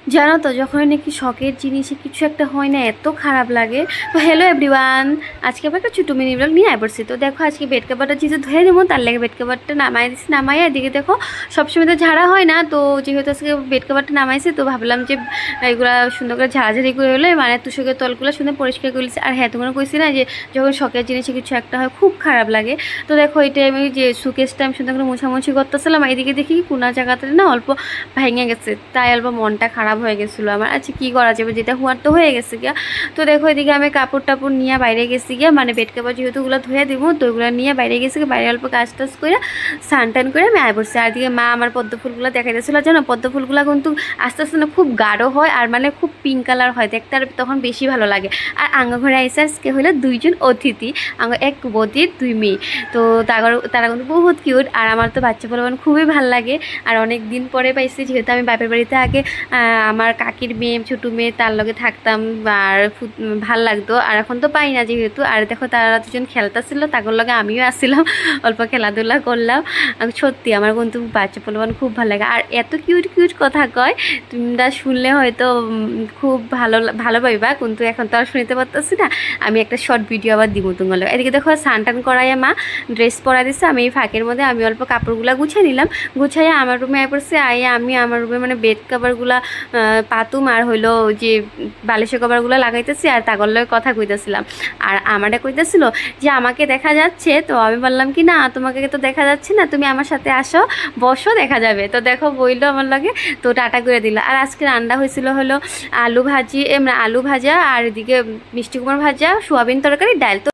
জানো তো যখন নাকি শখের জিনিসে কিছু একটা হয় না এত খারাপ লাগে। তো হ্যালো এভরিওয়ান, আজকে আবার একটা ছোটো মিনি ব্লগ নিয়ে পড়ছি। তো দেখো আজকে বেড কাভারটা যেহেতু ধুয়ে দেবো তার লাগে বেড কাভারটা নামাই দিচ্ছি। নামাইয়া এদিকে দেখো সবসময় তো ঝাড়া হয় না, তো যেহেতু আজকে বেড কাভারটা নামাইছি তো ভাবলাম যে এগুলো সুন্দর করে ঝাড়াঝাড়ি করে হলে মানে তুষকের তলগুলো সুন্দর পরিষ্কার করে নিচ্ছি। আর হ্যাঁ, তোমরা কইছি না যে যখন শখের জিনিসে কিছু একটা হয় খুব খারাপ লাগে। তো দেখো এটা আমি যে সুকেশটা আমি সুন্দর করে মোছামুছি করতেছিলাম, এইদিকে দেখি কোনা জায়গাতে না অল্প ভেঙে গেছে, তাই অল্প মনটা খারাপ হয়ে গেছিলো আমার। আচ্ছা কী করা যাবে, যেটা হওয়ার তো হয়ে গেছে গিয়া। তো দেখো এদিকে আমি কাপড় টাপড় নিয়ে বাইরে গেছি গিয়া, মানে বেড কাপড় যেহেতু ওগুলো ধুয়ে দিব তো ওগুলো নিয়ে বাইরে গেছি গিয়ে, বাইরে অল্প কাজ টাজ করে স্নান টান করে আমি আয় পড়ছি। আর দিকে মা আমার পদ্ম ফুলগুলো দেখা যাচ্ছিল, জানো পদ্ম ফুলগুলো কিন্তু আস্তে আস্তে না খুব গাঢ় হয় আর মানে খুব পিঙ্ক কালার হয় দেখতে, আর তখন বেশি ভালো লাগে। আর আঙ্গ ঘরে আইসে আজকে হলো দুইজন অতিথি, আঙ্গ এক বদির দুই মেয়ে। তো তারা কিন্তু বহুত কিউট, আর আমার তো বাচ্চা পোলাপান খুবই ভাল লাগে। আর অনেক দিন পরে পাইছি, যেহেতু আমি বাপের বাড়িতে আগে আমার কাকির মেয়ে ছোটো মেয়ে তার লগে থাকতাম আর ভাল লাগতো, আর এখন তো পাই না যেহেতু। আর দেখো তারা দুজন খেলতেছিল, তাদের লগে আমিও আসছিলাম, অল্প খেলাধুলা করলাম। সত্যি আমার কিন্তু বাচ্চা পোলাপান খুব ভালো লাগে, আর এত কিউট কিউট কথা কয় তোমরা শুনলে হয়তো খুব ভালো পাইবা, কিন্তু এখন তো আর শুনতে পারতেছি না। আমি একটা শর্ট ভিডিও আবার দিব তোমার। এদিকে দেখো স্নান টান করাইয়া মা ড্রেস পরা দিচ্ছে, আমি এই ফাঁকের মধ্যে আমি অল্প কাপড়গুলো গুছিয়ে নিলাম। গুছাইয়া আমার রুমে আয় পড়ছে, আইয়া আমি আমার রুমে মানে বেড কাভারগুলা পাতুম আর হইলো যে বালিশের কভারগুলো লাগাইতেছি আর তাগর লগে কথা কইতেছিলাম। আর আমারটা কইতেছিল যে আমাকে দেখা যাচ্ছে, তো আমি বললাম কি না তোমাকে তো দেখা যাচ্ছে না, তুমি আমার সাথে আসো বসো দেখা যাবে। তো দেখো বইলো আমার লাগে, তো টাটা করে দিল। আর আজকে রান্না হয়েছিল হলো আলু ভাজি, আলু ভাজা, আর এদিকে মিষ্টি কুমড়া ভাজা, সোয়াবিন তরকারি, ডাল। তো